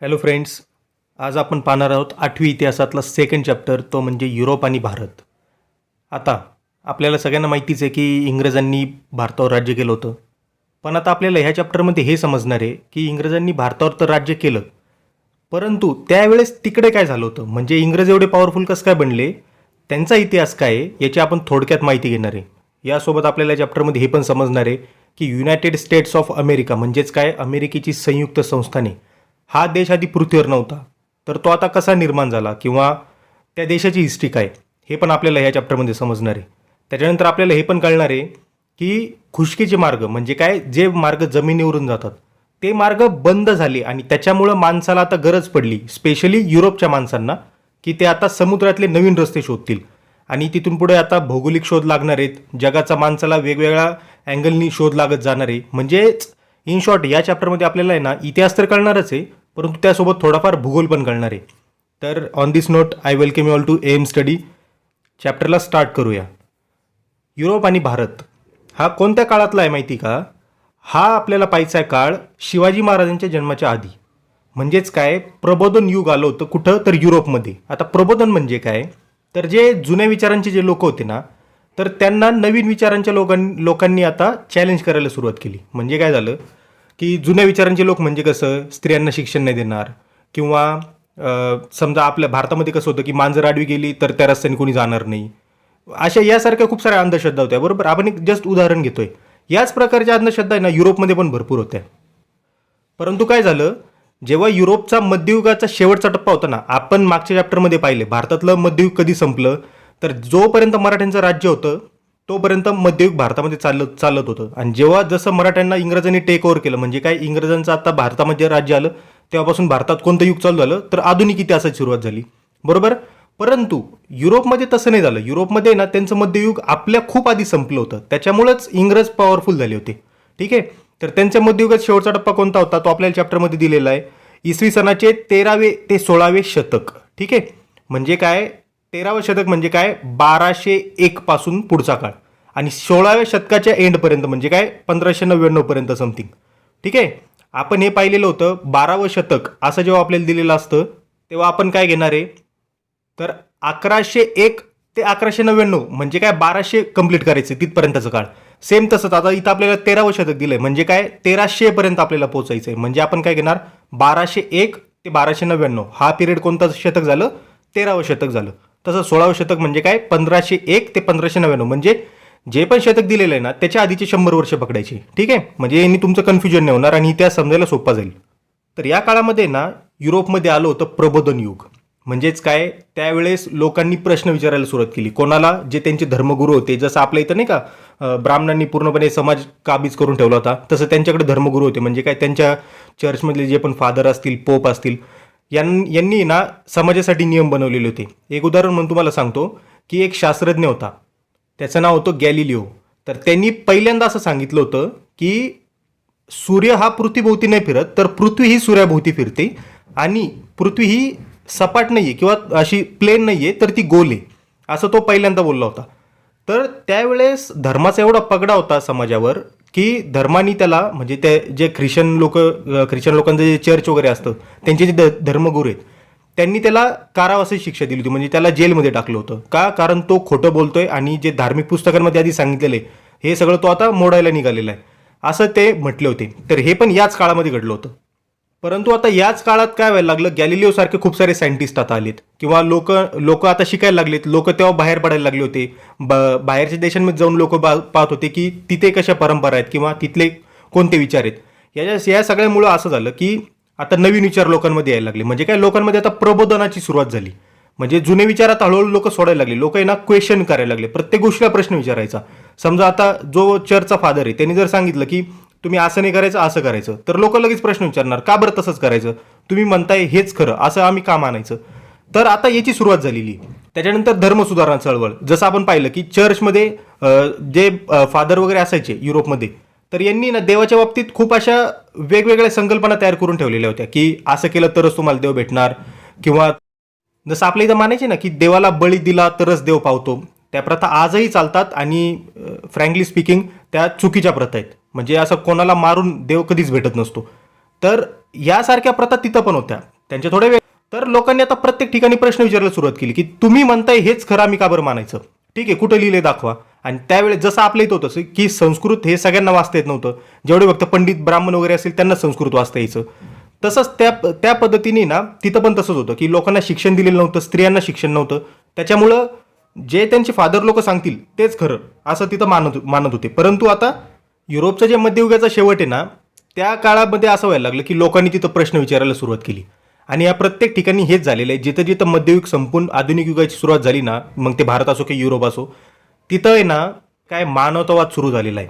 Hello friends, आज आपण पाहणार आहोत 8वी इतिहासातला सेकंड चॅप्टर, तो म्हणजे युरोप आणि भारत. आता आपल्याला सगळ्यांना माहितीच आहे की इंग्रजांनी भारतावर राज्य केलं होतं. पण आता आपल्याला ह्या चॅप्टरमध्ये हे समजणार आहे की इंग्रजांनी भारतावर तर राज्य केलं, परंतु त्यावेळेस तिकडे काय झालं होतं, म्हणजे इंग्रज एवढे पॉवरफुल कसं काय बनले, त्यांचा इतिहास काय आहे याची आपण थोडक्यात माहिती घेणार आहे. यासोबत आपल्याला चॅप्टरमध्ये हे पण समजणार आहे की युनायटेड स्टेट्स ऑफ अमेरिका म्हणजेच काय, अमेरिकेची संयुक्त संस्थाने, हा देश आधी पृथ्वीवर नव्हता, तर तो आता कसा निर्माण झाला किंवा त्या देशाची हिस्ट्री काय, हे पण आपल्याला ह्या चॅप्टरमध्ये समजणार आहे. त्याच्यानंतर आपल्याला हे पण कळणार आहे की खुष्कीचे मार्ग म्हणजे काय, जे मार्ग जमिनीवरून जातात ते मार्ग बंद झाले आणि त्याच्यामुळं माणसाला आता गरज पडली, स्पेशली युरोपच्या माणसांना, की ते आता समुद्रातले नवीन रस्ते शोधतील. आणि तिथून पुढे आता भौगोलिक शोध लागणार आहेत, जगाचा माणसाला वेगवेगळ्या अँगलनी शोध लागत जाणार आहे. म्हणजेच इन शॉर्ट या चॅप्टरमध्ये आपल्याला आहे ना, इतिहास तर कळणारच आहे, परंतु त्यासोबत थोडाफार भूगोल पण कळणार आहे. तर on this note I welcome you all to M study. चॅप्टरला स्टार्ट करूया. युरोप आणि भारत हा कोणत्या काळातला आहे माहिती का? हा आपल्याला पाहायचा आहे काळ शिवाजी महाराजांच्या जन्माच्या आधी. म्हणजेच काय, प्रबोधन युग आलं होतं कुठं, तर युरोपमध्ये. आता प्रबोधन म्हणजे काय, तर जे जुन्या विचारांचे जे लोक होते ना, तर त्यांना नवीन विचारांच्या लोकांनी आता चॅलेंज करायला सुरुवात केली. म्हणजे काय झालं की जुन्या विचारांचे लोक म्हणजे कसं, स्त्रियांना शिक्षण नाही देणार, किंवा समजा आपल्या भारतामध्ये कसं होतं की मांजर आडवी गेली तर त्या रस्त्याने कोणी जाणार नाही, अशा यासारख्या खूप साऱ्या अंधश्रद्धा होत्या. बरोबर, आपण एक जस्ट उदाहरण घेतोय. याच प्रकारच्या अंधश्रद्धा आहे ना युरोपमध्ये पण भरपूर होत्या. परंतु काय झालं, जेव्हा युरोपचा मध्ययुगाचा शेवटचा टप्पा होता ना, आपण मागच्या चॅप्टरमध्ये पाहिले भारतातलं मध्ययुग कधी संपलं, तर जोपर्यंत मराठ्यांचं राज्य होतं तोपर्यंत मध्ययुग भारतामध्ये चालत होतं. आणि जेव्हा जसं मराठ्यांना इंग्रजांनी टेक ओव्हर केलं, म्हणजे काय, इंग्रजांचं आता भारतामध्ये राज्य आलं, तेव्हापासून भारतात कोणतं युग चालू झालं, तर आधुनिक इतिहासाची सुरुवात झाली. बरोबर. परंतु युरोपमध्ये तसं नाही झालं. युरोपमध्ये ना त्यांचं मध्ययुग आपल्या खूप आधी संपलं होतं, त्याच्यामुळेच इंग्रज पॉवरफुल झाले होते. ठीक आहे. तर त्यांच्या मध्ययुगात शेवटचा टप्पा कोणता होता, तो आपल्याला चॅप्टरमध्ये दिलेला आहे. इसवी सनाचे 13वे ते 16वे शतक. ठीक आहे. म्हणजे काय, 13वं शतक म्हणजे काय, 1201 पासून पुढचा काळ, आणि 16व्या शतकाच्या एंडपर्यंत म्हणजे काय, 1599 पर्यंत समथिंग. ठीक आहे. आपण हे पाहिलेलं होतं. 12वं शतक असं जेव्हा आपल्याला दिलेलं असतं, तेव्हा आपण काय घेणार आहे, तर 1101 ते 1199 म्हणजे काय, 1200 कंप्लीट करायचे तिथपर्यंतचं काळ. सेम तसंच आता इथं आपल्याला 13वं शतक दिलंय, म्हणजे काय, 1300 पर्यंत आपल्याला पोहोचायचं आहे. म्हणजे आपण काय घेणार, 1201 ते 1299 हा पिरियड कोणतं शतक झालं, 13वं शतक झालं. तसं 16वं शतक म्हणजे काय, 1501 ते 1599, म्हणजे जे पण शतक दिलेलं आहे ना त्याच्या आधीचे 100 वर्ष पकडायचे. ठीक आहे. म्हणजे यांनी तुमचं कन्फ्युजन नाही होणार आणि इतिहास समजायला सोपा जाईल. तर या काळामध्ये ना युरोपमध्ये आलं होतं प्रबोधन युग. म्हणजेच काय, त्यावेळेस लोकांनी प्रश्न विचारायला सुरुवात केली. कोणाला, जे त्यांचे धर्मगुरू होते, जसं आपल्या इथं नाही का ब्राह्मणांनी पूर्णपणे समाज काबीज करून ठेवला होता, तसं त्यांच्याकडे धर्मगुरू होते. म्हणजे काय, त्यांच्या चर्चमधले जे पण फादर असतील, पोप असतील, यांनी ना समाजासाठी नियम बनवलेले होते. एक उदाहरण म्हणून तुम्हाला सांगतो की एक शास्त्रज्ञ होता, त्याचं नाव होतं गॅलिलिओ. तर त्यांनी पहिल्यांदा असं सांगितलं होतं की सूर्य हा पृथ्वीभोवती नाही फिरत, तर पृथ्वी ही सूर्याभोवती फिरते, आणि पृथ्वी ही सपाट नाही आहे किंवा अशी प्लेन नाही आहे, तर ती गोल आहे, असं तो पहिल्यांदा बोलला होता. तर त्यावेळेस धर्माचा एवढा पगडा होता समाजावर की धर्मानी त्याला, म्हणजे ते जे ख्रिश्चन लोकांचं जे चर्च वगैरे असतं, त्यांचे जे धर्मगुरू आहेत, त्यांनी त्याला कारावासाची शिक्षा दिली होती. म्हणजे त्याला जेलमध्ये टाकलं होतं. का? कारण तो खोटं बोलतोय आणि जे धार्मिक पुस्तकांमध्ये आधी सांगितलेलं आहे हे सगळं तो आता मोडायला निघालेला आहे, असं ते म्हटले होते. तर हे पण याच काळामध्ये घडलं होतं. परंतु आता याच काळात काय व्हायला लागलं, गॅलिलिओ सारखे खूप सारे सायंटिस्ट आता आलेत, किंवा लोक आता शिकायला लागलेत. लोक तेव्हा बाहेर पडायला लागले होते. बाहेरच्या देशांमध्ये जाऊन लोक पाहत होते की तिथे कशा परंपरा आहेत किंवा तिथले कोणते विचार आहेत. या सगळ्यामुळं असं झालं की आता नवीन विचार लोकांमध्ये यायला लागले. म्हणजे काय, लोकांमध्ये आता प्रबोधनाची सुरुवात झाली. म्हणजे जुने विचार आता हळूहळू लोक सोडायला लागले. लोक आहे ना क्वेश्चन करायला लागले, प्रत्येक गोष्टीला प्रश्न विचारायचा. समजा आता जो चर्चचा फादर आहे त्यांनी जर सांगितलं की तुम्ही असं नाही करायचं, असं करायचं, तर लोक लगेच प्रश्न विचारणार, का बरं तसंच करायचं, तुम्ही म्हणताय हेच खरं, असं आम्ही का मानायचं. तर आता याची सुरुवात झालेली. त्याच्यानंतर धर्मसुधारणा चळवळ, जसं आपण पाहिलं की चर्चमध्ये जे फादर वगैरे असायचे युरोपमध्ये, तर यांनी ना देवाच्या बाबतीत खूप अशा वेगवेगळ्या संकल्पना तयार करून ठेवलेल्या होत्या की असं केलं तरच तुम्हाला देव भेटणार, किंवा जसं आपल्या इथं मानायचे ना की देवाला बळी दिला तरच देव पावतो, त्या प्रथा आजही चालतात. आणि फ्रँकली स्पीकिंग त्या चुकीच्या प्रथा आहेत. म्हणजे असं कोणाला मारून देव कधीच भेटत नसतो. तर यासारख्या प्रथा तिथं पण होत्या त्यांच्या थोड्या वेळ. तर लोकांनी आता प्रत्येक ठिकाणी प्रश्न विचारायला सुरुवात केली की तुम्ही म्हणताय हेच खरं, आम्ही का बरं मानायचं? ठीक आहे, कुठं लिहिले दाखवा. आणि त्यावेळेस जसं आपल्या इथं होतं की संस्कृत हे सगळ्यांना वाचता येत नव्हतं, जेवढे फक्त पंडित ब्राह्मण वगैरे असेल त्यांना संस्कृत वाचता यायचं. तसंच त्या पद्धतीने ना तिथं पण तसंच होतं की लोकांना शिक्षण दिलेलं नव्हतं, स्त्रियांना शिक्षण नव्हतं. त्याच्यामुळं जे त्यांचे फादर लोक सांगतील तेच खरं असं तिथं मानत होते. परंतु आता युरोपचं जे मध्ययुगाचा शेवट आहे ना, त्या काळामध्ये असं व्हायला लागलं की लोकांनी तिथं प्रश्न विचारायला सुरुवात केली. आणि या प्रत्येक ठिकाणी हेच झालेलं आहे. जिथं जिथं मध्ययुग संपून आधुनिक युगाची सुरुवात झाली ना, मग ते भारत असो की युरोप असो, तिथं आहे ना काय मानवतावाद सुरू झालेला आहे.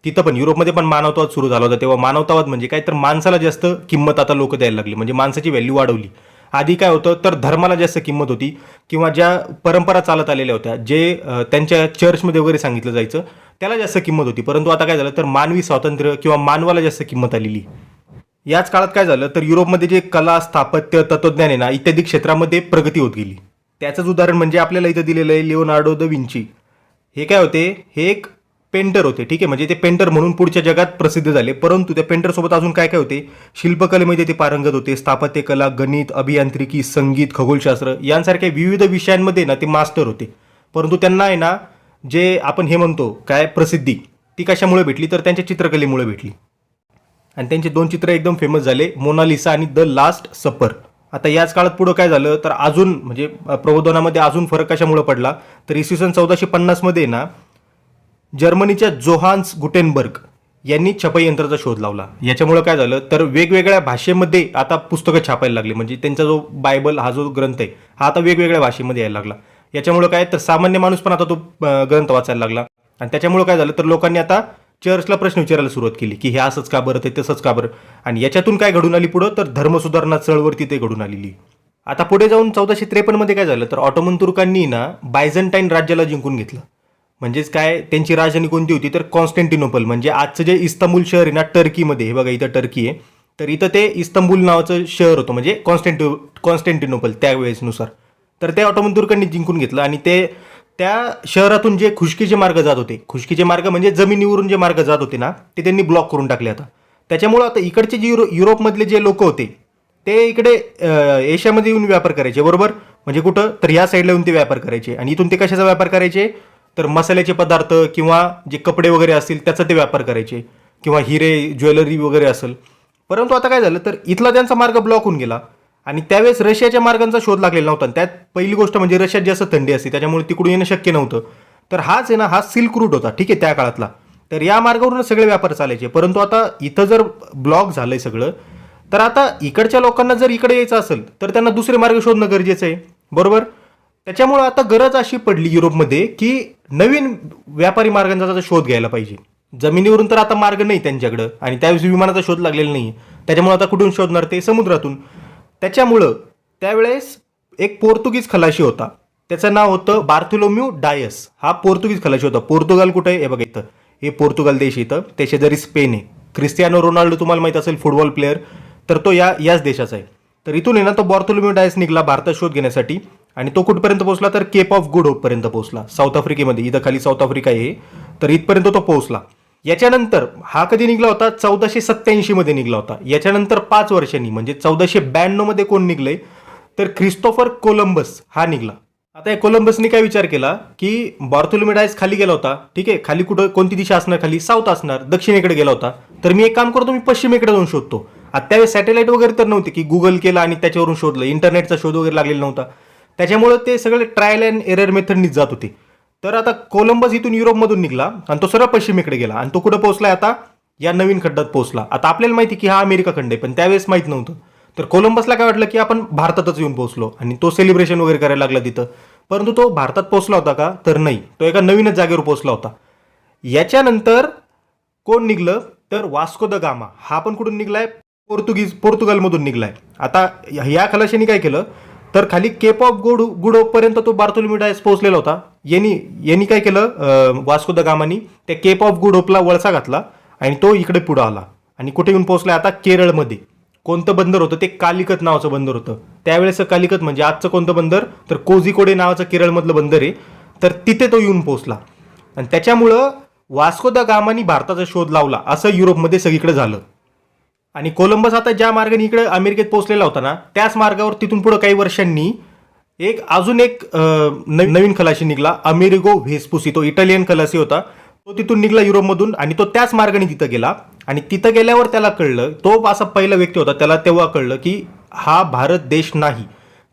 तिथं पण युरोपमध्ये पण मानवतावाद सुरू झाला होता. तेव्हा मानवतावाद म्हणजे काय, तर माणसाला जास्त किंमत आता लोक द्यायला लागली, म्हणजे माणसाची व्हॅल्यू वाढवली. आधी काय होतं तर धर्माला जास्त किंमत होती, किंवा ज्या परंपरा चालत आलेल्या होत्या, जे त्यांच्या चर्चमध्ये वगैरे सांगितलं जायचं त्याला जास्त किंमत होती. परंतु आता काय झालं तर मानवी स्वातंत्र्य किंवा मानवाला जास्त किंमत आलेली. याच काळात काय झालं तर युरोपमध्ये जे कला, स्थापत्य, तत्वज्ञान आहे ना, इत्यादी क्षेत्रामध्ये प्रगती होत गेली. त्याचंच उदाहरण म्हणजे आपल्याला इथं दिलेलं आहे लिओनार्डो द विंची. हे काय होते, हे एक पेंटर होते. ठीक आहे, म्हणजे ते पेंटर म्हणून पुढच्या जगात प्रसिद्ध झाले. परंतु त्या पेंटर सोबत अजून काय काय होते, शिल्पकलेमध्ये ते पारंगत होते, स्थापत्य कला, गणित, अभियांत्रिकी, संगीत, खगोलशास्त्र यांसारख्या विविध विषयांमध्ये ना ते मास्टर होते. परंतु त्यांना आहे ना जे आपण हे म्हणतो काय प्रसिद्धी, ती कशामुळे भेटली तर त्यांच्या चित्रकलेमुळे भेटली. आणि त्यांचे 2 चित्र एकदम फेमस झाले, मोनालिसा आणि द लास्ट सपर. आता याच काळात पुढं काय झालं तर अजून म्हणजे प्रबोधनामध्ये अजून फरक कशामुळे पडला तर इसवी सन 1450 मध्ये ना जर्मनीच्या जोहान्स गुटेनबर्ग यांनी छपाई यंत्राचा शोध लावला. याच्यामुळे काय झालं तर वेगवेगळ्या भाषेमध्ये आता पुस्तकं छापायला लागली. म्हणजे त्यांचा जो बायबल हा जो ग्रंथ आहे हा आता वेगवेगळ्या भाषेमध्ये यायला लागला. याच्यामुळे काय तर सामान्य माणूस पण आता तो ग्रंथ वाचायला लागला. आणि त्याच्यामुळे काय झालं तर लोकांनी आता चर्चला प्रश्न विचारायला सुरुवात केली की हे असंच का बरं, ते तसंच का बरं. आणि याच्यातून काय घडून आली पुढं तर धर्मसुधारणा चळवळ तिथे घडून आलेली. आता पुढे जाऊन 1453 मध्ये काय झालं तर ऑटोमन तुर्कांनी ना बायझंटाईन राज्याला जिंकून घेतलं. म्हणजेच काय, त्यांची राजधानी कोणती होती तर कॉन्स्टँटिनोपल. म्हणजे आजचं जे इस्तंबूल शहर आहे ना टर्कीमध्ये, हे बघा इथं टर्की आहे, तर इथं ते इस्तंबूल नावाचं शहर होतं, म्हणजे कॉन्स्टँटिनोपल त्यावेळेसनुसार. तर ते ऑटोमन तुर्कांनी जिंकून घेतलं. आणि ते त्या शहरातून जे खुष्कीचे मार्ग जात होते, खुष्कीचे मार्ग म्हणजे जमिनीवरून जे मार्ग जात होते ना, ते त्यांनी ब्लॉक करून टाकले. आता त्याच्यामुळं आता इकडचे जे युरोपमधले जे लोक होते ते इकडे एशियामध्ये येऊन व्यापार करायचे, बरोबर. म्हणजे कुठं तर या साईडला येऊन ते व्यापार करायचे. आणि इथून ते कशाचा व्यापार करायचे तर मसाल्याचे पदार्थ किंवा जे कपडे वगैरे असतील त्याचा ते व्यापार करायचे, किंवा हिरे ज्वेलरी वगैरे असेल. परंतु आता काय झालं तर इथला त्यांचा मार्ग ब्लॉक होऊन गेला. आणि त्यावेळेस रशियाच्या मार्गांचा शोध लागलेला नव्हता. त्यात पहिली गोष्ट म्हणजे रशियात जास्त थंडी असते, त्याच्यामुळे तिकडून येणं शक्य नव्हतं. तर हाच आहे ना हा सिल्क रूट होता, ठीक आहे, त्या काळातला. तर या मार्गावरून सगळे व्यापार चालायचे. परंतु आता इथं जर ब्लॉक झालंय सगळं, तर आता इकडच्या लोकांना जर इकडे यायचं असेल तर त्यांना दुसरे मार्ग शोधणं गरजेचं आहे, बरोबर. त्याच्यामुळे आता गरज अशी पडली युरोपमध्ये की नवीन व्यापारी मार्गांचा शोध घ्यायला पाहिजे. जमिनीवरून तर आता मार्ग नाही त्यांच्याकडं, आणि त्यावेळेस विमानाचा शोध लागलेला नाही. त्याच्यामुळे आता कुठून शोधणार ते समुद्रातून. त्याच्यामुळं त्यावेळेस एक पोर्तुगीज खलाशी होता, त्याचं नाव होतं बार्थोलोम्यू डायस. हा पोर्तुगीज खलाशी होता. पोर्तुगाल कुठे आहे हे बघा इथं, हे पोर्तुगाल देश इथं, त्या शेजारी स्पेन आहे. क्रिस्टियानो रोनाल्डो तुम्हाला माहित असेल फुटबॉल प्लेअर, तर तो याच देशाचा आहे. तर इथून आहे ना तो बार्थोलोम्यू डायस निघाला भारतात शोध घेण्यासाठी. आणि तो कुठपर्यंत पोहोचला तर केप ऑफ गुड होप पर्यंत पोहोचला, साऊथ आफ्रिकेमध्ये. इथं खाली साऊथ आफ्रिका आहे, तर इथपर्यंत तो पोहोचला. याच्यानंतर हा कधी निघला होता 1487 मध्ये निघला होता. याच्यानंतर 5 वर्षांनी म्हणजे 1492 मध्ये कोण निघलंय तर ख्रिस्तोफर कोलंबस हा निघला. आता या कोलंबसने काय विचार केला की बार्थोलोम्यू डायस खाली गेला होता, ठीक आहे, खाली कुठं कोणती दिशा असणार, खाली साऊथ असणार, दक्षिणेकडे गेला होता. तर मी एक काम करतो, मी पश्चिमेकडे जाऊन शोधतो. आता त्यावेळेस सॅटेलाइट वगैरे तर नव्हते की गुगल केला आणि त्याच्यावरून शोधलं, इंटरनेटचा शोध वगैरे लागलेला नव्हता. त्याच्यामुळे ते सगळे ट्रायल अँड एरर मेथडनीच जात होते. तर आता कोलंबस इथून युरोपमधून निघला आणि तो सरळ पश्चिमेकडे गेला. आणि तो कुठं पोहोचलाय आता या नवीन खड्ड्यात पोहोचला. आता आपल्याला माहिती की हा अमेरिका खंड आहे, पण त्यावेळेस माहित नव्हतं. तर कोलंबसला काय वाटलं की आपण भारतातच येऊन पोहोचलो, आणि तो सेलिब्रेशन वगैरे करायला लागला तिथं. परंतु तो भारतात पोहोचला होता का तर नाही, तो एका नवीनच जागेवर पोहोचला होता. याच्यानंतर कोण निघलं तर वास्को द गामा. हा पण कुठून निघलाय, पोर्तुगालमधून निघलाय. आता या खलाशाने काय केलं तर खाली केप ऑफ गुड होप पर्यंत तो बार्थोलोम्यू डायस पोहोचलेला होता. यांनी काय केलं वास्को द गामानी त्या केप ऑफ गुड होपला वळसा घातला आणि तो इकडे पुढे आला. आणि कुठे येऊन पोहोचलाय आता केरळमध्ये. कोणतं बंदर होतं ते कालिकत नावाचं बंदर होतं. त्यावेळेस कालिकत म्हणजे आजचं कोणतं बंदर तर कोझिकोडे नावाचं केरळमधलं बंदर आहे. तर तिथे तो येऊन पोहोचला. आणि त्याच्यामुळं वास्को द गामानी भारताचा शोध लावला असं युरोपमध्ये सगळीकडे झालं. आणि कोलंबस आता ज्या मार्गाने इकडे अमेरिकेत पोहोचलेला होता ना, त्याच मार्गावर तिथून पुढे काही वर्षांनी अजून एक नवीन खलाशी निघाला, अमेरिगो व्हेस्पुसी. तो इटालियन खलासी होता. तो तिथून निघाला युरोपमधून आणि तो त्याच मार्गाने तिथं गेला. आणि तिथं गेल्यावर त्याला कळलं, तो असा पहिला व्यक्ती होता, त्याला तेव्हा कळलं की हा भारत देश नाही,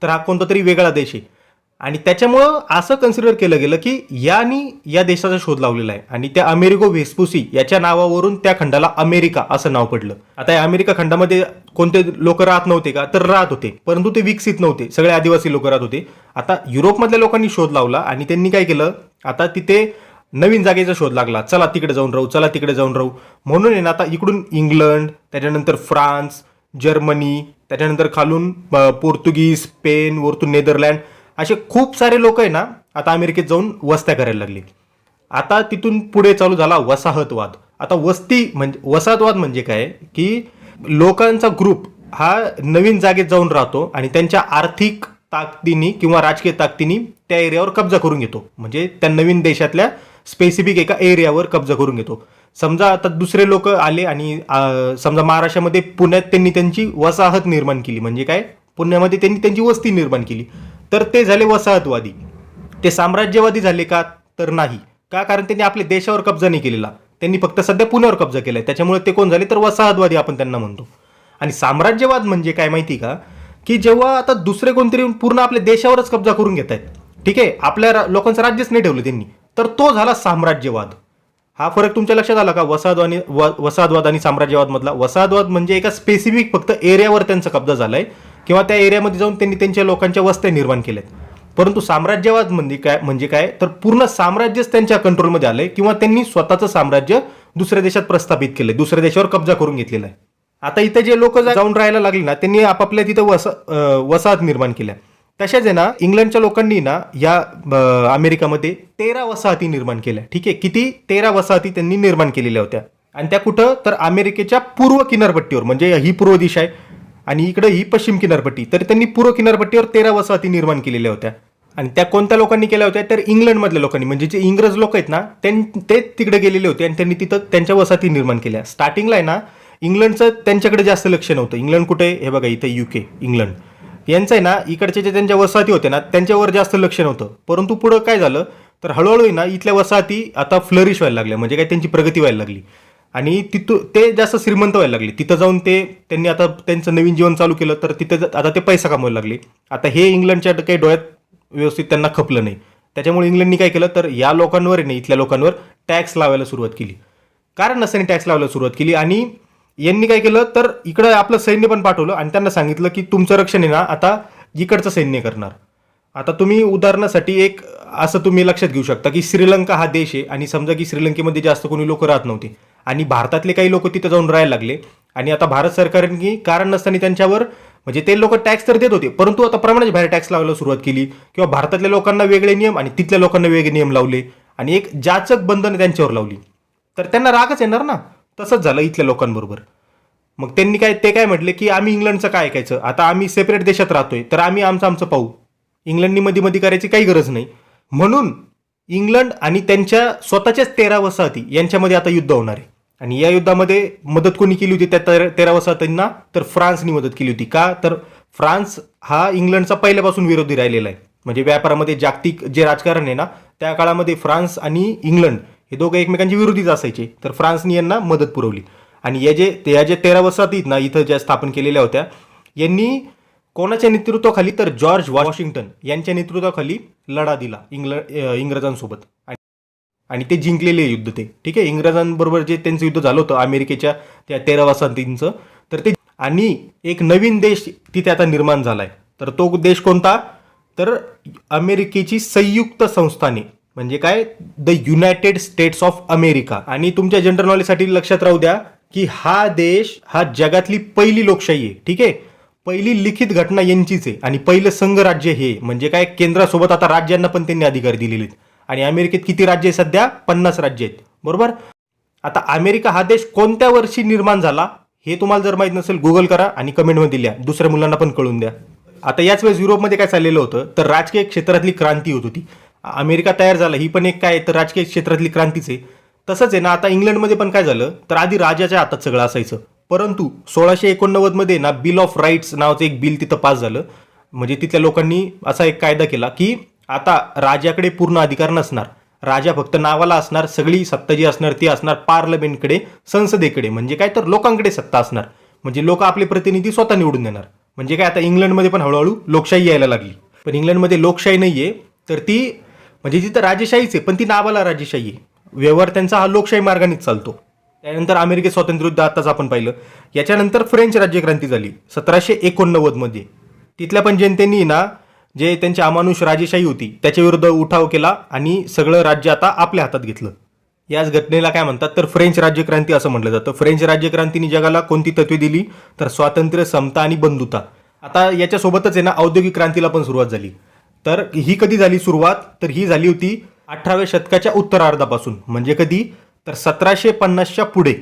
तर हा कोणता तरी वेगळा देश आहे. आणि त्याच्यामुळं असं कन्सिडर केलं गेलं की या देशाचा शोध लावलेला आहे. आणि त्या अमेरिगो व्हेस्पुसी याच्या नावावरून त्या खंडाला अमेरिका असं नाव पडलं. आता या अमेरिका खंडामध्ये कोणते लोक राहत नव्हते का, तर राहत होते, परंतु ते विकसित नव्हते, सगळे आदिवासी लोक राहत होते. आता युरोपमधल्या लोकांनी शोध लावला आणि त्यांनी काय केलं, आता तिथे नवीन जागेचा शोध लागला. चला तिकडे जाऊन राहू, चला तिकडे जाऊन राहू. म्हणून आहे ना, आता इकडून इंग्लंड, त्याच्यानंतर फ्रान्स, जर्मनी, त्याच्यानंतर खालून पोर्तुगीज, स्पेन, वरतून नेदरलँड, असे खूप सारे लोक आहे ना आता अमेरिकेत जाऊन वस्त्या करायला लागले. आता तिथून पुढे चालू झाला वसाहतवाद. आता वसाहतवाद म्हणजे काय की लोकांचा ग्रुप हा नवीन जागेत जाऊन राहतो आणि त्यांच्या आर्थिक ताकदीनी किंवा राजकीय ताकदीनी त्या एरियावर कब्जा करून घेतो. म्हणजे त्या नवीन देशातल्या स्पेसिफिक एका एरियावर कब्जा करून घेतो. समजा आता दुसरे लोक आले आणि समजा महाराष्ट्रामध्ये पुण्यात त्यांनी त्यांची वसाहत निर्माण केली. म्हणजे काय, पुण्यामध्ये त्यांनी त्यांची वस्ती निर्माण केली, तर ते झाले वसाहतवादी. ते साम्राज्यवादी झाले का, तर नाही. का, कारण त्यांनी आपल्या देशावर कब्जा नाही केलेला, त्यांनी फक्त सध्या पुण्यावर कब्जा केलाय, त्याच्यामुळे ते कोण झाले, तर वसाहतवादी आपण त्यांना म्हणतो. आणि साम्राज्यवाद म्हणजे काय माहिती का, की जेव्हा आता दुसरे कोणतरी पूर्ण आपल्या देशावरच कब्जा करून घेत आहेत, ठीक आहे, आपल्या लोकांचं राज्यच नाही ठेवलं त्यांनी, तर तो झाला साम्राज्यवाद. हा फरक तुमच्या लक्षात आला का, वसाहतवाद आणि साम्राज्यवाद मधला. वसाहतवाद म्हणजे एका स्पेसिफिक फक्त एरियावर त्यांचा कब्जा झालाय किंवा त्या एरियामध्ये जाऊन त्यांनी त्यांच्या लोकांच्या वस्त्या निर्माण केल्यात. परंतु साम्राज्यवाद म्हणजे काय तर पूर्ण साम्राज्यच त्यांच्या कंट्रोलमध्ये आलंय किंवा त्यांनी स्वतःचं साम्राज्य दुसऱ्या देशात प्रस्थापित केलंय, दुसऱ्या देशावर कब्जा करून घेतलेला आहे. आता इथे जे लोक जाऊन राहायला लागले ना, त्यांनी आपापल्या तिथं वसाहत निर्माण केल्या. तशाच आहे ना, इंग्लंडच्या लोकांनी ना या अमेरिकामध्ये 13 वसाहती निर्माण केल्या. ठीक आहे, किती, 13 वसाहती त्यांनी निर्माण केलेल्या होत्या. आणि त्या कुठं, तर अमेरिकेच्या पूर्व किनारपट्टीवर. म्हणजे ही पूर्व दिशा आहे आणि इकडे ही पश्चिम किनारपट्टी, तर त्यांनी पूर्व किनारपट्टीवर 13 वसाहती निर्माण केलेल्या होत्या. आणि त्या कोणत्या लोकांनी केल्या होत्या, तर इंग्लंडमधल्या लोकांनी, म्हणजे जे इंग्रज लोक आहेत ना, ते तिकडे गेलेले होते आणि त्यांनी तिथं त्यांच्या वसाहती निर्माण केल्या. स्टार्टिंगला आहे ना, इंग्लंडचं त्यांच्याकडे जास्त लक्ष नव्हतं. इंग्लंड कुठे, हे बघा इथे UK, इंग्लंड यांचं आहे ना, इकडचे जे त्यांच्या वसाहती होत्या ना, त्यांच्यावर जास्त लक्ष नव्हतं. परंतु पुढं काय झालं, तर हळूहळू ना इथल्या वसाहती आता फ्लरिश व्हायला लागल्या. म्हणजे काय, त्यांची प्रगती व्हायला लागली आणि तिथून ते जास्त श्रीमंत व्हायला लागले. तिथं जाऊन त्यांनी आता त्यांचं नवीन जीवन चालू केलं, तर तिथं आता ते पैसा कमवायला लागले. आता हे इंग्लंडच्या काही डोळ्यात व्यवस्थित त्यांना खपलं नाही. त्याच्यामुळे इंग्लंडनी काय केलं, तर या लोकांवर नाही, इथल्या लोकांवर टॅक्स लावायला सुरुवात केली. कारण नसताना टॅक्स लावायला सुरुवात केली. आणि यांनी काय केलं, तर इकडं आपलं सैन्य पण पाठवलं आणि त्यांना सांगितलं की तुमचं रक्षण आहे ना आता इकडचं सैन्य करणार. आता तुम्ही उदाहरणासाठी असं तुम्ही लक्षात घेऊ शकता की श्रीलंका हा देश आहे आणि समजा की श्रीलंकेमध्ये जास्त कोणी लोक राहत नव्हते आणि भारतातले काही लोक तिथं जाऊन राहायला लागले. आणि आता भारत सरकारने कारण नसताना त्यांच्यावर, म्हणजे ते लोक टॅक्स तर देत होते, परंतु आता प्रमाणाच्या बाहेर टॅक्स लावायला सुरुवात केली किंवा भारतातल्या लोकांना वेगळे नियम आणि तिथल्या लोकांना वेगळे नियम लावले आणि एक जाचक बंधनं त्यांच्यावर लावली. तर त्यांना रागच येणार ना. तसंच झालं इथल्या लोकांबरोबर. मग त्यांनी ते काय म्हटले की आम्ही इंग्लंडचं काय ऐकायचं, आता आम्ही सेपरेट देशात राहतोय, तर आम्ही आमचं पाहू, इंग्लंडनी मध्ये करायची काही गरज नाही. म्हणून इंग्लंड आणि त्यांच्या स्वतःच्याच 13 वसाहती यांच्यामध्ये आता युद्ध होणार आहे. आणि या युद्धामध्ये मदत कोणी केली होती त्या 13 वसाहतींना, तर फ्रान्सनी मदत केली होती. का, तर फ्रान्स हा इंग्लंडचा पहिल्यापासून विरोधी राहिलेला आहे. म्हणजे व्यापारामध्ये जागतिक जे राजकारण आहे ना, त्या काळामध्ये फ्रान्स आणि इंग्लंड हे दोघं एकमेकांची विरोधीच असायचे. तर फ्रान्सनी यांना मदत पुरवली. आणि या जे 13 वसाहती ना इथं ज्या स्थापन केलेल्या होत्या, यांनी कोणाच्या नेतृत्वाखाली, तर जॉर्ज वॉशिंग्टन यांच्या नेतृत्वाखाली लढा दिला इंग्रजांसोबत. आणि ते जिंकलेले युद्ध ते, ठीक आहे, इंग्रजांबरोबर जे त्यांचं युद्ध झालं होतं अमेरिकेच्या त्या 13 वसाहतींचं, तर ते, आणि एक नवीन देश तिथे आता निर्माण झालाय. तर तो देश कोणता, तर अमेरिकेची संयुक्त संस्थाने, म्हणजे काय, the United states of America. आणि तुमच्या जनरल नॉलेजसाठी लक्षात राहू द्या की हा देश हा जगातली पहिली लोकशाही आहे. ठीक आहे, पहिली लिखित घटना यांचीच आहे आणि पहिलं संघराज्य हे, म्हणजे काय, केंद्रासोबत आता राज्यांना पण त्यांनी अधिकार दिलेले आहेत. आणि अमेरिकेत किती राज्य आहे सध्या, 50 राज्य आहेत, बरोबर. आता अमेरिका हा देश कोणत्या वर्षी निर्माण झाला हे तुम्हाला जर माहित नसेल, गुगल करा आणि कमेंटमध्ये लिहा, दुसऱ्या मुलांना पण कळून द्या. आता याच वेळेस युरोपमध्ये काय चाललेलं होतं, तर राजकीय क्षेत्रातली क्रांती होत होती. अमेरिका तयार झाला, ही पण एक काय, तर राजकीय क्षेत्रातली क्रांतीच आहे. तसंच आहे ना, आता इंग्लंडमध्ये पण काय झालं, तर आधी राजाच्या हातात सगळं असायचं, परंतु 1689 ना बिल ऑफ राईट्स नावाचं एक बिल तिथं पास झालं. म्हणजे तिथल्या लोकांनी असा एक कायदा केला की आता राजाकडे पूर्ण अधिकार नसणार, राजा फक्त नावाला असणार, सगळी सत्ता जी असणार ती असणार पार्लमेंटकडे, संसदेकडे, म्हणजे काय तर लोकांकडे सत्ता असणार. म्हणजे लोक आपले प्रतिनिधी स्वतः निवडून देणार. म्हणजे काय आता इंग्लंडमध्ये पण हळूहळू लोकशाही यायला लागली. पण इंग्लंडमध्ये लोकशाही नाहीये, तर ती म्हणजे तिथं राजेशाहीच आहे, पण ती नावाला राजेशाही आहे. व्यवहार त्यांचा हा लोकशाही मार्गानेच चालतो. त्यानंतर अमेरिकेत स्वातंत्र्ययुद्ध आताच आपण पाहिलं. याच्यानंतर फ्रेंच राज्यक्रांती झाली 1789 मध्ये. तिथल्या पण जनतेनी ना जे त्यांची अमानुष राजेशाही होती त्याच्या विरुद्ध उठाव केला आणि सगळं राज्य आता आपल्या हातात घेतलं. याच घटनेला काय म्हणतात तर फ्रेंच राज्यक्रांती असं म्हटलं जातं. फ्रेंच राज्यक्रांतीने जगाला कोणती तत्वे दिली तर स्वातंत्र्य, समता आणि बंधुता. आता याच्यासोबतच आहे ना औद्योगिक क्रांतीला पण सुरुवात झाली. तर ही कधी झाली सुरुवात, तर ही झाली होती 18व्या शतकाच्या उत्तरार्धापासून. म्हणजे कधी तर 1750च्या पुढे.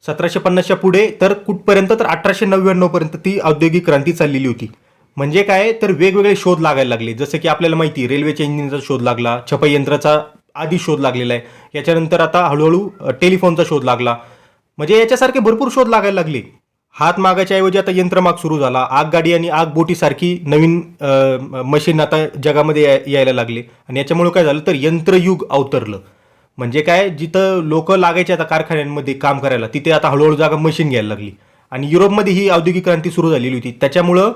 1750च्या पुढे तर कुठपर्यंत तर 1899 पर्यंत ती औद्योगिक क्रांती चाललेली होती. म्हणजे काय तर वेगवेगळे शोध लागायला लागले. जसं की आपल्याला माहिती रेल्वेच्या इंजिनचा शोध लागला, छपाई यंत्राचा आधी शोध लागलेला आहे. याच्यानंतर आता हळूहळू टेलिफोनचा शोध लागला. म्हणजे याच्यासारखे भरपूर शोध लागायला लागले. हात मागाच्या ऐवजी आता यंत्रमाग सुरू झाला. आगगाडी आणि आगबोटीसारखी नवीन मशीन आता जगामध्ये यायला लागले. आणि याच्यामुळे काय झालं तर यंत्रयुग अवतरलं. म्हणजे काय जिथं लोक लागायचे आता कारखान्यांमध्ये काम करायला, तिथे आता हळूहळू जागा मशीन घ्यायला लागली. आणि युरोपमध्ये ही औद्योगिक क्रांती सुरू झालेली होती. त्याच्यामुळं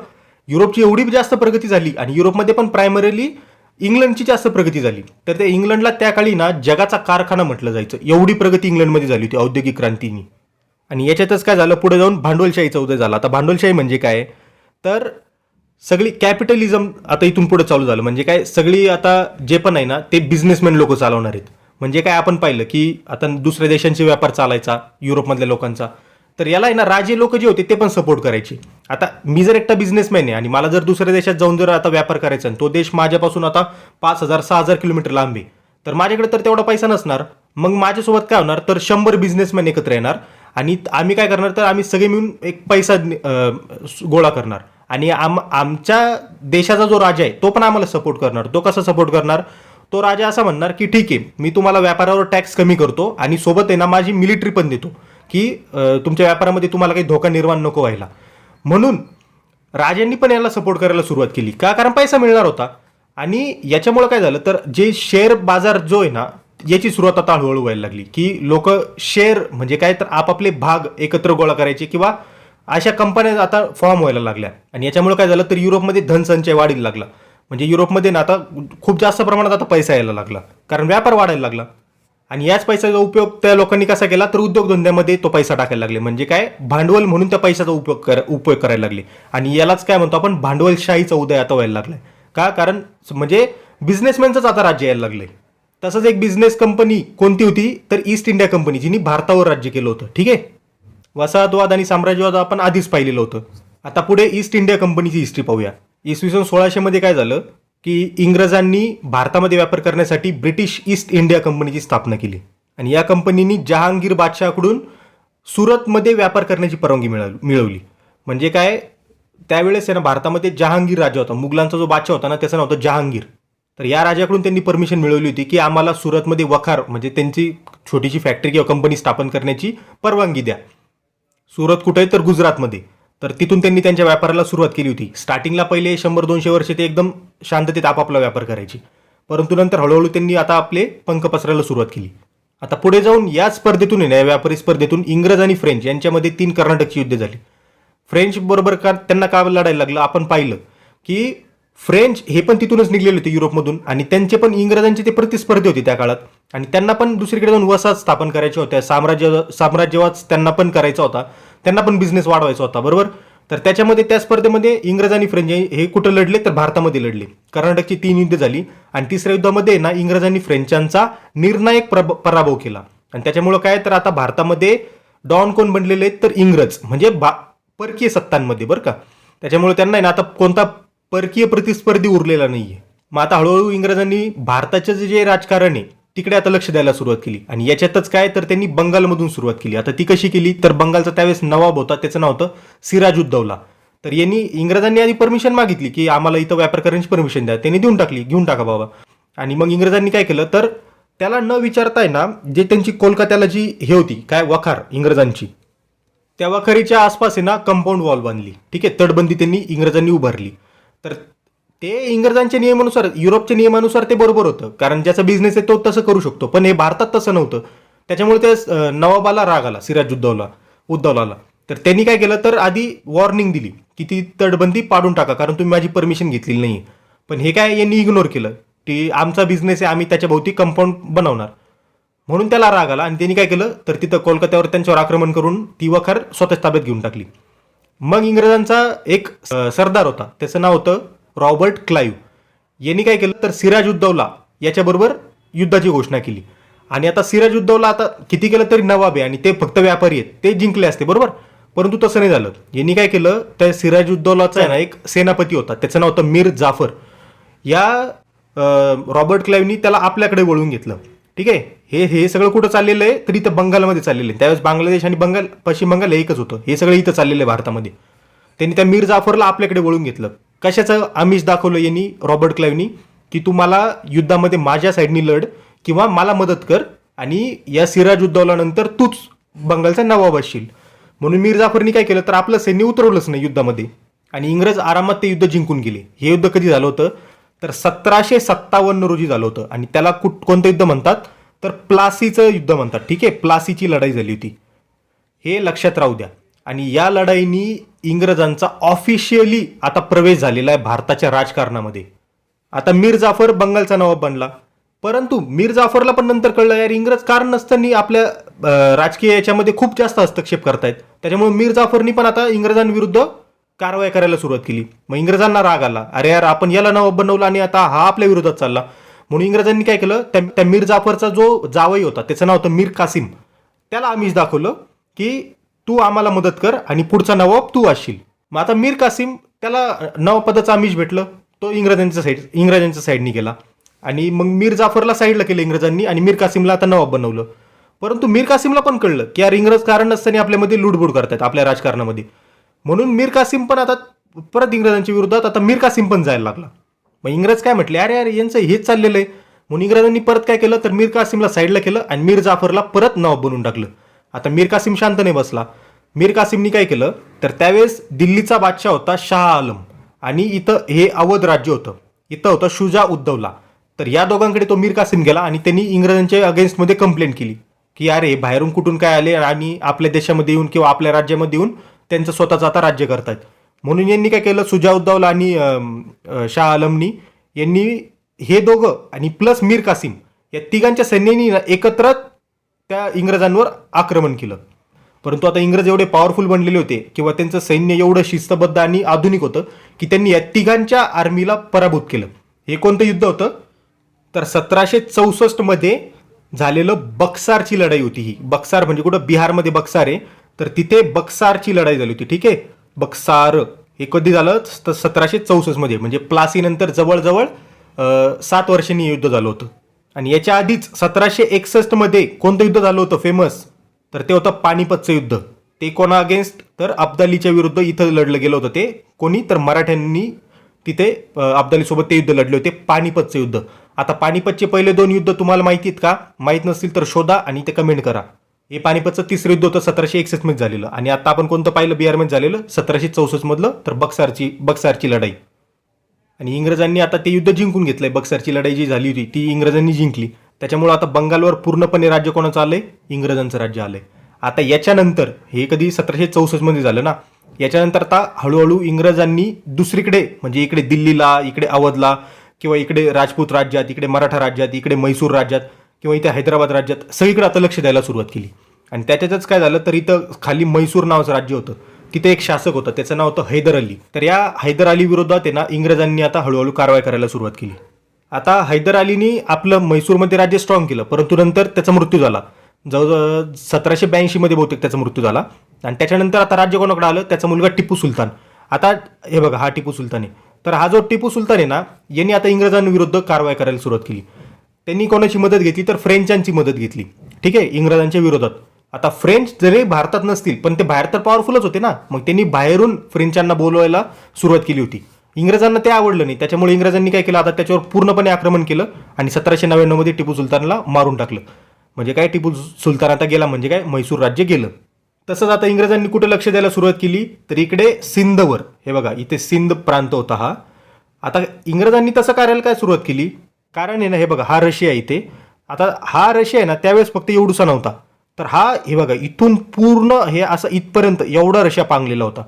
युरोपची एवढी जास्त प्रगती झाली आणि युरोपमध्ये पण प्रायमरीली इंग्लंडची जास्त प्रगती झाली. तर त्या इंग्लंडला त्या काळी ना जगाचा कारखाना म्हटलं जायचं. एवढी प्रगती इंग्लंडमध्ये झाली होती औद्योगिक क्रांतीनी. आणि याच्यातच काय झालं पुढे जाऊन भांडवलशाहीचा उदय झाला. आता भांडवलशाही म्हणजे काय तर सगळी कॅपिटलिझम आता इथून पुढे चालू झालं. म्हणजे काय सगळी आता जे पण आहे ना ते बिझनेसमॅन लोक चालवणार आहेत. म्हणजे काय आपण पाहिलं की आता दुसऱ्या देशांचे व्यापार चालायचा युरोपमधल्या लोकांचा, तर याला आहे ना राजे लोक जे होते ते पण सपोर्ट करायचे. आता मी जर एकटा बिझनेसमॅन आहे आणि मला जर दुसऱ्या देशात जाऊन जर आता व्यापार करायचा आणि तो देश माझ्यापासून आता 5,000-6,000 किलोमीटर लांब आहे, तर माझ्याकडे तर तेवढा पैसा नसणार. मग माझ्यासोबत काय होणार तर 100 बिझनेसमॅन एकत्र येणार आणि आम्ही काय करणार तर आम्ही सगळे मिळून एक पैसा गोळा करणार आणि आमच्या देशाचा जो राजा आहे तो पण आम्हाला सपोर्ट करणार. तो कसा सपोर्ट करणार, तो राजा असा म्हणणार की ठीक आहे मी तुम्हाला व्यापारावर टॅक्स कमी करतो आणि सोबत आहे ना माझी मिलिटरी पण देतो की तुमच्या व्यापारामध्ये तुम्हाला काही धोका निर्माण नको व्हायला. म्हणून राजांनी पण याला सपोर्ट करायला सुरुवात केली का, कारण पैसा मिळणार होता. आणि याच्यामुळे काय झालं तर जे शेअर बाजार जो आहे ना याची सुरुवात आता हळूहळू व्हायला लागली की लोक शेअर म्हणजे काय तर आपापले भाग एकत्र गोळा करायचे किंवा अशा कंपन्या आता फॉर्म व्हायला लागल्या. आणि याच्यामुळे काय झालं तर युरोपमध्ये धनसंचय वाढीला लागला. म्हणजे युरोपमध्ये ना आता खूप जास्त प्रमाणात आता पैसा यायला लागला कारण व्यापार वाढायला लागला. आणि याच पैशाचा उपयोग त्या लोकांनी कसा केला तर उद्योगधंद्यामध्ये तो पैसा टाकायला लागले. म्हणजे काय भांडवल म्हणून त्या पैशाचा उपयोग करायला लागले. आणि यालाच काय म्हणतो आपण भांडवलशाहीचा उदय आता व्हायला लागलाय. का, कारण म्हणजे बिझनेसमॅनचंच आता राज्य यायला लागलंय. तसंच एक बिझनेस कंपनी कोणती होती तर ईस्ट इंडिया कंपनी, जिने भारतावर राज्य केलं होतं. ठीक आहे, वसाहतवाद आणि साम्राज्यवाद आपण आधीच पाहिलेलं होतं. आता पुढे ईस्ट इंडिया कंपनीची हिस्ट्री पाहूया. इसवी सन 1600 मध्ये काय झालं की इंग्रजांनी भारतामध्ये व्यापार करण्यासाठी ब्रिटिश ईस्ट इंडिया कंपनीची स्थापना केली. आणि या कंपनीने जहांगीर बादशाहकडून सुरतमध्ये व्यापार करण्याची परवानगी मिळवली. म्हणजे काय त्यावेळेस आहे ना भारतामध्ये जहांगीर राजा होता, मुघलांचा जो बादशाह होता ना त्याचं नाव होतं जहांगीर. तर या राजाकडून त्यांनी परमिशन मिळवली होती की आम्हाला सुरतमध्ये वखार म्हणजे त्यांची छोटीशी फॅक्टरी किंवा कंपनी स्थापन करण्याची परवानगी द्या. सुरत कुठे तर गुजरातमध्ये. तर तिथून त्यांनी त्यांच्या व्यापाराला सुरुवात केली होती. स्टार्टिंगला पहिले 100-200 वर्ष ते एकदम शांततेत आपापला व्यापार करायचे, परंतु नंतर हळूहळू त्यांनी आता आपले पंख पसरायला सुरुवात केली. आता पुढे जाऊन या स्पर्धेतून या व्यापारी स्पर्धेतून इंग्रज आणि फ्रेंच यांच्यामध्ये 3 कर्नाटकची युद्ध झाली. फ्रेंच बरोबर त्यांना का लढायला लागलं आपण पाहिलं की फ्रेंच हे पण तिथूनच निघलेले होते युरोपमधून आणि त्यांचे पण इंग्रजांचे ते प्रतिस्पर्धी होते त्या काळात. आणि त्यांना पण दुसरीकडे जाऊन वसाहत स्थापन करायच्या होत्या, साम्राज्यवाद त्यांना पण करायचा होता, त्यांना पण बिझनेस वाढवायचा होता, बरोबर. तर त्याच्यामध्ये त्या स्पर्धेमध्ये इंग्रज आणि फ्रेंच हे कुठं लढले तर भारतामध्ये लढले. कर्नाटकची 3 युद्ध झाली आणि तिसऱ्या युद्धामध्ये ना इंग्रजांनी फ्रेंचांचा निर्णायक पराभव केला. आणि त्याच्यामुळे काय तर आता भारतामध्ये डॉन कोण बनलेले आहेत तर इंग्रज, म्हणजे परकीय सत्तांमध्ये, बरं का. त्याच्यामुळे त्यांना ना आता कोणता परकीय प्रतिस्पर्धी उरलेला नाहीये. मग आता हळूहळू इंग्रजांनी भारताचं जे राजकारण आहे तिकडे आता लक्ष द्यायला सुरुवात केली. आणि याच्यातच काय तर त्यांनी बंगालमधून सुरुवात केली. आता ती कशी केली तर बंगालचा त्यावेळेस नवाब होता, त्याचं नाव होतं सिराजुद्दौला. तर यांनी इंग्रजांनी आधी परमिशन मागितली की आम्हाला इथं व्यापार करण्याची परमिशन द्या, त्यांनी देऊन टाकली, घेऊन टाका बाबा. आणि मग इंग्रजांनी काय केलं तर त्याला न विचारताय ना जे त्यांची कोलकात्याला जी हे होती काय वखार इंग्रजांची, त्या वाखारीच्या आसपास आहे ना कंपाऊंड वॉल बांधली, ठीक आहे, तटबंदी त्यांनी इंग्रजांनी उभारली. तर ते इंग्रजांच्या नियमानुसार, युरोपच्या नियमानुसार ते बरोबर होतं, कारण ज्याचा बिझनेस आहे तो तसं करू शकतो. पण हे भारतात तसं नव्हतं. त्याच्यामुळे ते नवाबाला राग आला, सिराजुद्दौलाला. तर त्यांनी काय केलं, तर आधी वॉर्निंग दिली की ती तटबंदी पाडून टाका, कारण तुम्ही माझी परमिशन घेतलेली नाही. पण हे काय, यांनी इग्नोर केलं की आमचा बिझनेस आहे, आम्ही त्याच्या भोवती कंपाऊंड बनवणार. म्हणून त्याला राग आला आणि त्यांनी काय केलं, तर तिथं कोलकात्यावर त्यांच्यावर आक्रमण करून ती वखार स्वतःच ताब्यात घेऊन टाकली. मग इंग्रजांचा एक सरदार होता, त्याचं नाव होतं रॉबर्ट क्लाईव्ह. यांनी काय केलं, तर सिराजुद्दौला याच्याबरोबर युद्धाची घोषणा केली. आणि आता सिराजुद्दौला आता किती केलं तरी नवाब आहे आणि ते फक्त व्यापारी आहेत, ते जिंकले असते बरोबर. परंतु तसं नाही झालं. यांनी काय केलं, त्या सिराजुद्दौलाचा आहे ना एक सेनापती होता, त्याचं नाव होतं मीर जाफर. या रॉबर्ट क्लाईव्हनी त्याला आपल्याकडे वळवून घेतलं. ठीक आहे, हे सगळं कुठं चाललेलं आहे, तर इथं बंगालमध्ये चाललेलं आहे. त्यावेळेस बांगलादेश आणि पश्चिम बंगाल एकच होतं. हे सगळं इथं चाललेलं आहे भारतामध्ये. त्यांनी त्या मीर जाफरला आपल्याकडे वळून घेतलं. कशाचं आमिष दाखवलं यांनी, रॉबर्ट क्लाईव्हनी, की तू मला युद्धामध्ये माझ्या साईडनी लढ किंवा मला मदत कर आणि या सिराजुद्दौला नंतर तूच बंगालचा नवाब असशील. म्हणून मीर जाफरनी काय केलं, तर आपलं सैन्य उतरवलंच नाही युद्धामध्ये आणि इंग्रज आरामात ते युद्ध जिंकून गेले. हे युद्ध कधी झालं होतं, तर 1757 रोजी झालं होतं आणि त्याला कोणतं युद्ध म्हणतात, तर प्लासीचं युद्ध म्हणतात. ठीक आहे, प्लासीची लढाई झाली होती, हे लक्षात राहू द्या. आणि या लढाईनी इंग्रजांचा ऑफिशियली आता प्रवेश झालेला आहे भारताच्या राजकारणामध्ये. आता मीर जाफर बंगालचा नवाब बनला. परंतु मीर जाफरला पण नंतर कळलं, यार इंग्रज कारण नसताना आपल्या राजकीय याच्यामध्ये खूप जास्त हस्तक्षेप करतायत. त्याच्यामुळे मीर जाफरनी पण आता इंग्रजांविरुद्ध कारवाई करायला सुरुवात केली. मग इंग्रजांना राग आला, अरे यार आपण याला नवाब बनवलं आणि आता हा आपल्या विरोधात चालला. म्हणून इंग्रजांनी काय केलं, त्या मीर जाफरचा जो जावई होता त्याचं नाव होतं मीर कासिम, त्याला आमिष दाखवलं की तू आम्हाला मदत कर आणि पुढचा नवाब तू असशील. मग आता मीर कासिम त्याला नवाबपदाचं आमिष भेटलं, तो इंग्रजांच्या साईडनी गेला आणि मग मीर जाफरला साईडला केलं इंग्रजांनी आणि मीर कासिमला आता नवाब बनवलं. परंतु मीर कासिमला पण कळलं की यार इंग्रज कारण नसताना आपल्यामध्ये लुडबुड करतात आपल्या राजकारणामध्ये. म्हणून मीर कासिम पण आता परत इंग्रजांच्या विरोधात आता मीर कासिम पण जायला लागला. मग इंग्रज काय म्हटले, अरे यार यांचं हेच चाललेलं आहे. म्हणून इंग्रजांनी परत काय केलं, तर मीर कासिमला साईडला केलं आणि मीर जाफरला परत नवाब बनवून टाकलं. आता मीर कासिम शांत नाही बसला. मीर कासिमनी काय केलं, तर त्यावेळेस दिल्लीचा बादशाह होता शाह आलम आणि इथं हे अवध राज्य होतं, इथं होतं शुजा उद्दौला. तर या दोघांकडे तो मीर कासिम गेला आणि त्यांनी इंग्रजांच्या अगेन्स्टमध्ये कंप्लेंट केली की अरे बाहेरून कुठून काय आले आणि आपल्या देशामध्ये येऊन किंवा आपल्या राज्यामध्ये येऊन त्यांचं स्वतःचं आता राज्य करतायत. म्हणून यांनी काय केलं, शुजा उद्दौला आणि शाह आलमनी यांनी हे दोघं आणि प्लस मीर कासिम या तिघांच्या सैन्यानी एकत्र त्या इंग्रजांवर आक्रमण केलं. परंतु आता इंग्रज एवढे पॉवरफुल बनलेले होते किंवा त्यांचं सैन्य एवढं शिस्तबद्ध आणि आधुनिक होतं की त्यांनी या तिघांच्या आर्मीला पराभूत केलं. हे कोणतं युद्ध होतं, तर 1764 मध्ये झालेलं बक्सारची लढाई होती. ही बक्सार म्हणजे कुठं, बिहारमध्ये बक्सार आहे, तर तिथे बक्सारची लढाई झाली होती. ठीक आहे, बक्सार हे कधी झालं, तर 1764 मध्ये, म्हणजे प्लासीनंतर जवळजवळ 7 वर्षांनी युद्ध झालं होतं. आणि याच्या आधीच 1761 मध्ये कोणतं युद्ध झालं होतं फेमस, तर ते होतं पानिपतचं युद्ध. ते कोणा अगेन्स्ट, तर अब्दालीच्या विरुद्ध इथं लढलं गेलं होतं. ते कोणी, तर मराठ्यांनी तिथे अब्दालीसोबत ते युद्ध लढले होते, पानिपतचं युद्ध. आता पानिपतचे पहिले 2 युद्ध तुम्हाला माहिती आहेत का, माहीत नसतील तर शोधा आणि ते कमेंट करा. हे पानिपतचं 3रं युद्ध होतं 1761 मध्ये झालेलं. आणि आता आपण कोणतं पाहिलं बिहारमध्ये झालेलं 1764 मधलं, तर बक्सारची लढाई. आणि इंग्रजांनी आता ते युद्ध जिंकून घेतलंय. बक्सारची लढाई जी झाली होती ती इंग्रजांनी जिंकली. त्याच्यामुळे आता बंगालवर पूर्णपणे राज्य कोणाचं आलंय, इंग्रजांचं राज्य आलंय. आता याच्यानंतर हे कधी 1764 मध्ये झालं ना, याच्यानंतर आता हळूहळू इंग्रजांनी दुसरीकडे, म्हणजे इकडे दिल्लीला, इकडे अवधला किंवा इकडे राजपूत राज्यात, इकडे मराठा राज्यात, इकडे मैसूर राज्यात किंवा इथे हैदराबाद राज्यात सगळीकडे आता लक्ष द्यायला सुरुवात केली. आणि त्याच्यातच काय झालं, तर इथं खाली मैसूर नावाचं राज्य होतं, तिथे एक शासक होता, त्याचं नाव होतं हैदर अली. तर या हैदर अली विरोधात आहे ना इंग्रजांनी आता हळूहळू कारवाई करायला सुरुवात केली. आता हैदर अलीनी आपलं मैसूरमध्ये राज्य स्ट्रॉंग केलं, परंतु नंतर त्याचा मृत्यू झाला. जवळजवळ 1782 मध्ये बहुतेक त्याचा मृत्यू झाला. आणि त्याच्यानंतर आता राज्य कोणाकडे आलं, त्याचा मुलगा टिपू सुलतान. आता हे बघा, हा टिपू सुलतान आहे. तर हा जो टिपू सुलतान आहे ना, यांनी आता इंग्रजांविरुद्ध कारवाई करायला सुरुवात केली. त्यांनी कोणाची मदत घेतली, तर फ्रेंचांची मदत घेतली. ठीक आहे, इंग्रजांच्या विरोधात. आता फ्रेंच जरी भारतात नसतील पण ते बाहेर तर पॉवरफुलच होते ना, मग त्यांनी बाहेरून फ्रेंचांना बोलवायला सुरुवात केली होती. इंग्रजांना ते आवडलं नाही, त्याच्यामुळे इंग्रजांनी काय केलं, आता त्याच्यावर पूर्णपणे आक्रमण केलं आणि 1799 मध्ये टिपू सुलतानला मारून टाकलं. म्हणजे काय, टिपू सुलतान आता गेला म्हणजे काय, मैसूर राज्य गेलं. तसंच आता इंग्रजांनी कुठे लक्ष द्यायला सुरुवात केली तर इकडे सिंधवर, हे बघा इथे सिंध प्रांत होता हा. आता इंग्रजांनी तसं करायला काय सुरुवात केली, कारण आहे ना हे बघा हा रशिया इथे. आता हा रशिया आहे ना त्यावेळेस फक्त एवढूसा नव्हता, तर हा हे बघा इथून पूर्ण हे असं इथपर्यंत एवढा रशिया पांगलेला होता.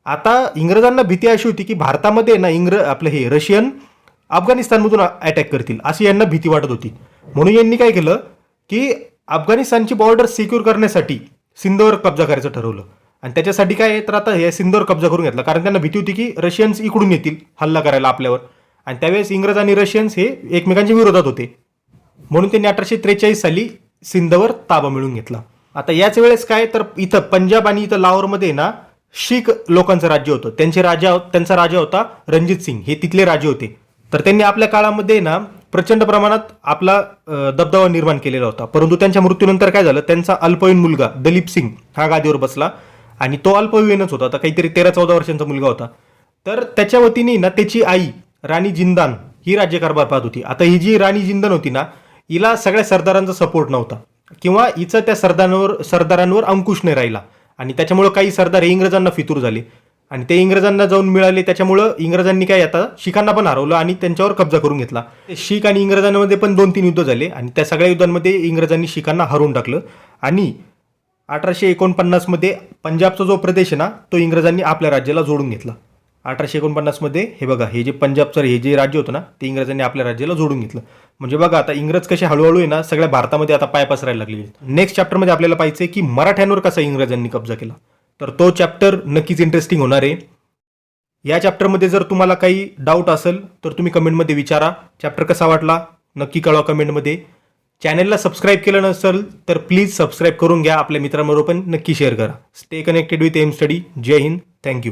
आता इंग्रजांना भीती अशी होती की भारतामध्ये ना आपलं हे रशियन अफगाणिस्तानमधून अटॅक करतील अशी यांना भीती वाटत होती. म्हणून यांनी काय केलं की अफगाणिस्तानची बॉर्डर सिक्युअर करण्यासाठी सिंधवर कब्जा करायचं ठरवलं. आणि त्याच्यासाठी काय आहे तर आता हे सिंधवर कब्जा करून घेतला, कारण त्यांना भीती होती की रशियन्स इकडून येतील हल्ला करायला आपल्यावर. आणि त्यावेळेस इंग्रज आणि रशियन्स हे एकमेकांच्या विरोधात होते. म्हणून त्यांनी 1843 साली सिंधवर ताबा मिळवून घेतला. आता याच वेळेस काय तर इथं पंजाब आणि इथं लाहोरमध्ये ना शीख लोकांचं राज्य होतं. त्यांचा राजा होता रणजित सिंग, हे तिथले राजे होते. तर त्यांनी आपल्या काळामध्ये ना प्रचंड प्रमाणात आपला दबदबा निर्माण केलेला होता. परंतु त्यांच्या मृत्यूनंतर काय झालं, त्यांचा अल्पवयीन मुलगा दलीप सिंग हा गादीवर बसला. आणि तो अल्पवयीनच होता, आता काहीतरी 13-14 वर्षांचा मुलगा होता. तर त्याच्या वतीने ना त्याची आई राणी जिंदान ही राज्यकारभार पाहत होती. आता ही जी राणी जिंदान होती ना, हिला सगळ्या सरदारांचा सपोर्ट नव्हता किंवा हिचं त्या सरदारांवर अंकुश नाही राहिला. आणि त्याच्यामुळं काही सरदार हे इंग्रजांना फितूर झाले आणि ते इंग्रजांना जाऊन मिळाले. त्याच्यामुळं इंग्रजांनी काय आता शिखांना पण हरवलं आणि त्यांच्यावर कब्जा करून घेतला. शीख आणि इंग्रजांमध्ये पण 2-3 युद्ध झाले आणि त्या सगळ्या युद्धांमध्ये इंग्रजांनी शिखांना हरवून टाकलं. आणि 1849 मध्ये पंजाबचा जो प्रदेश आहे ना तो इंग्रजांनी आपल्या राज्याला जोडून घेतला. 1849 मध्ये हे बघा हे जे पंजाबचं हे जे राज्य होतं ना ते इंग्रजांनी आपल्या राज्याला जोडून घेतलं. म्हणजे बघा आता इंग्रज कसे हळूहळू आहे ना सगळ्या भारतामध्ये आता पाय पसरायला लागले. नेक्स्ट चॅप्टरमध्ये आपल्याला पाहिजे की मराठ्यांवर कसा इंग्रजांनी कब्जा केला, तर तो चॅप्टर नक्कीच इंटरेस्टिंग होणार आहे. या चॅप्टरमध्ये जर तुम्हाला काही डाऊट असेल तर तुम्ही कमेंटमध्ये विचारा. चॅप्टर कसा वाटला नक्की कळवा कमेंटमध्ये. चॅनलला सबस्क्राईब केलं नसेल तर प्लीज सबस्क्राईब करून घ्या. आपल्या मित्रांबरोबर पण नक्की शेअर करा. Stay connected with M study. जय हिंद. थँक्यू.